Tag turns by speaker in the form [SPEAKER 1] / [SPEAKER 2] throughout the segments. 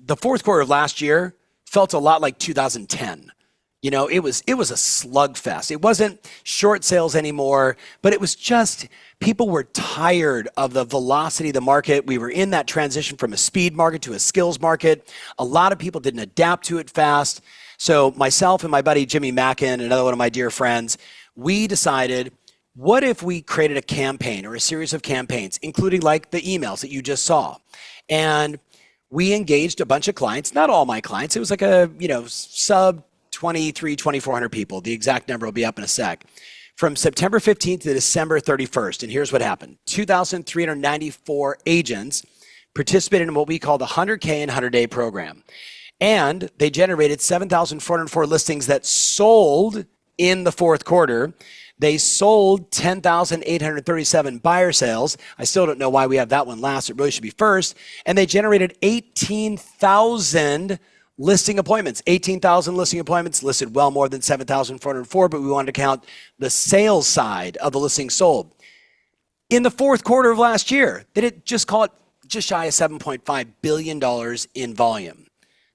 [SPEAKER 1] the fourth quarter of last year felt a lot like 2010. It was a slugfest. It wasn't short sales anymore, but it was just people were tired of the velocity of the market. We were in that transition from a speed market to a skills market. A lot of people didn't adapt to it fast. So myself and my buddy Jimmy Mackin, another one of my dear friends, we decided, what if we created a campaign or a series of campaigns, including like the emails that you just saw? And we engaged a bunch of clients, not all my clients. It was like a, sub 2,400 people. The exact number will be up in a sec. From September 15th to December 31st. And here's what happened. 2,394 agents participated in what we call the 100K and 100-day program. And they generated 7,404 listings that sold in the fourth quarter. They sold 10,837 buyer sales. I still don't know why we have that one last. It really should be first. And they generated 18,000 listing appointments. 18,000 listing appointments, listed well more than 7,404, but we wanted to count the sales side of the listings sold. In the fourth quarter of last year, they did just shy of $7.5 billion in volume.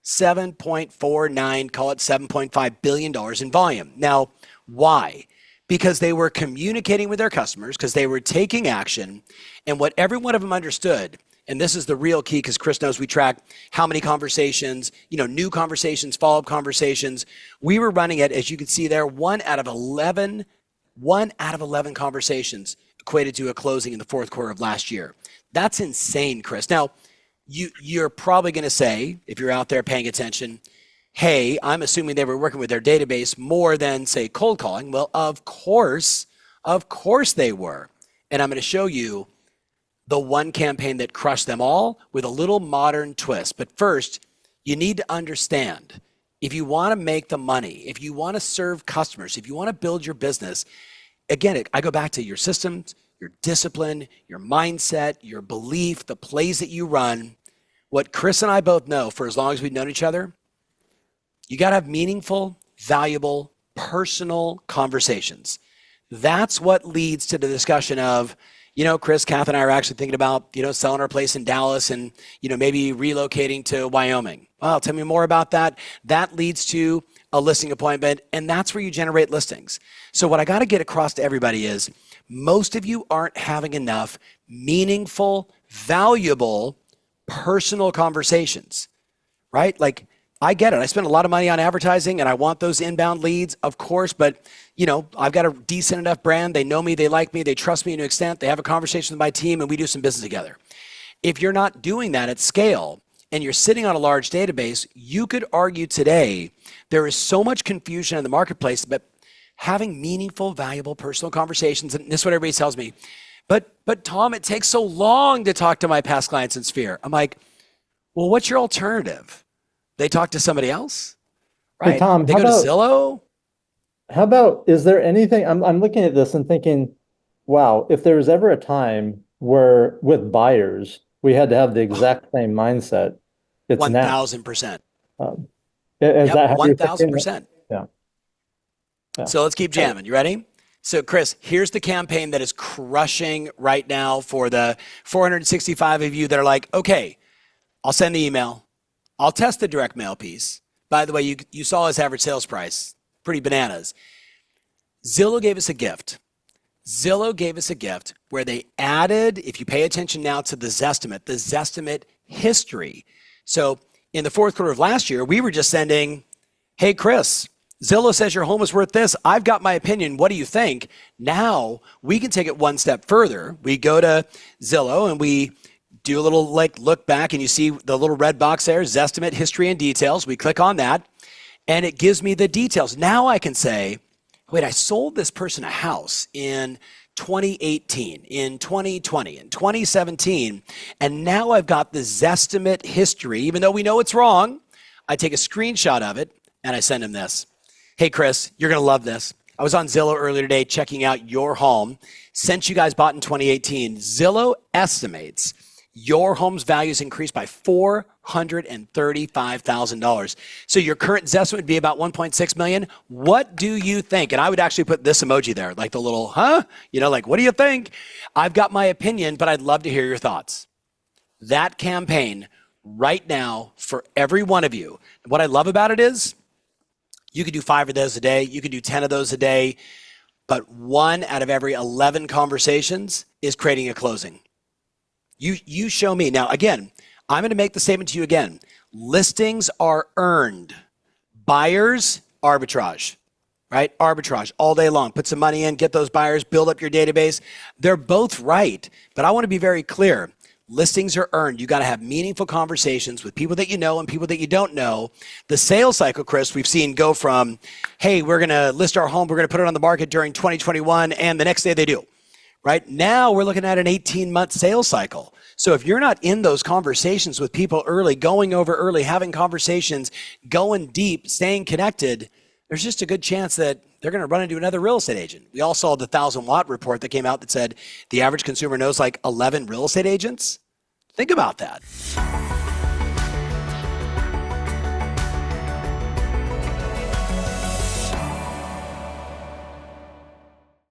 [SPEAKER 1] 7.49, call it $7.5 billion in volume. Now, why? Because they were communicating with their customers, because they were taking action, and what every one of them understood, and this is the real key, because Chris knows we track how many conversations, new conversations, follow-up conversations. We were running it, as you can see there, 1 out of 11 conversations equated to a closing in the fourth quarter of last year. That's insane, Chris. Now, you're probably going to say, if you're out there paying attention, hey, I'm assuming they were working with their database more than, say, cold calling. Well, of course they were. And I'm going to show you the one campaign that crushed them all with a little modern twist. But first, you need to understand, if you want to make the money, if you want to serve customers, if you want to build your business, again, I go back to your systems, your discipline, your mindset, your belief, the plays that you run. What Chris and I both know, for as long as we've known each other, you got to have meaningful, valuable, personal conversations. That's what leads to the discussion of, Chris, Kath, and I are actually thinking about, selling our place in Dallas and, maybe relocating to Wyoming. Well, tell me more about that. That leads to a listing appointment, and that's where you generate listings. So what I got to get across to everybody is, most of you aren't having enough meaningful, valuable, personal conversations, right? Like, I get it. I spend a lot of money on advertising and I want those inbound leads, of course, but I've got a decent enough brand. They know me, they like me, they trust me to an extent. They have a conversation with my team and we do some business together. If you're not doing that at scale and you're sitting on a large database, you could argue today there is so much confusion in the marketplace, but having meaningful, valuable, personal conversations, and this is what everybody tells me, but Tom, it takes so long to talk to my past clients in Sphere. I'm like, well, what's your alternative? They talk to somebody else, right?
[SPEAKER 2] Hey, Tom,
[SPEAKER 1] they go to Zillow.
[SPEAKER 2] How about, is there anything, I'm looking at this and thinking, wow, if there was ever a time where with buyers, we had to have the exact same mindset, it's
[SPEAKER 1] 1,000%.
[SPEAKER 2] Is
[SPEAKER 1] yep,
[SPEAKER 2] that
[SPEAKER 1] 1,000%.
[SPEAKER 2] Yeah.
[SPEAKER 1] So let's keep jamming. You ready? So Chris, here's the campaign that is crushing right now for the 465 of you that are like, okay, I'll send the email. I'll test the direct mail piece. By the way, you saw his average sales price. Pretty bananas. Zillow gave us a gift. Zillow gave us a gift where they added, if you pay attention now to the Zestimate history. So in the fourth quarter of last year, we were just sending, hey, Chris, Zillow says your home is worth this. I've got my opinion. What do you think? Now we can take it one step further. We go to Zillow and we do a little look back and you see the little red box there, Zestimate history and details. We click on that and it gives me the details. Now I can say, wait, I sold this person a house in 2018, in 2020, in 2017, and now I've got the Zestimate history. Even though we know it's wrong, I take a screenshot of it and I send him this. Hey, Chris, you're going to love this. I was on Zillow earlier today checking out your home. Since you guys bought in 2018, Zillow estimates your home's values increased by $435,000. So your current Zestimate would be about 1.6 million. What do you think? And I would actually put this emoji there, like the little, what do you think? I've got my opinion, but I'd love to hear your thoughts. That campaign right now for every one of you. What I love about it is you could do 5 of those a day. You could do 10 of those a day. But 1 out of every 11 conversations is creating a closing. You show me. Now, again, I'm going to make the statement to you again. Listings are earned. Buyers, arbitrage, right? Arbitrage all day long. Put some money in, get those buyers, build up your database. They're both right. But I want to be very clear. Listings are earned. You got to have meaningful conversations with people that you know and people that you don't know. The sales cycle, Chris, we've seen go from, hey, we're going to list our home, we're going to put it on the market during 2021, and the next day they do. Right now, we're looking at an 18-month sales cycle. So if you're not in those conversations with people early, going over early, having conversations, going deep, staying connected, there's just a good chance that they're going to run into another real estate agent. We all saw the 1,000-watt report that came out that said the average consumer knows like 11 real estate agents. Think about that.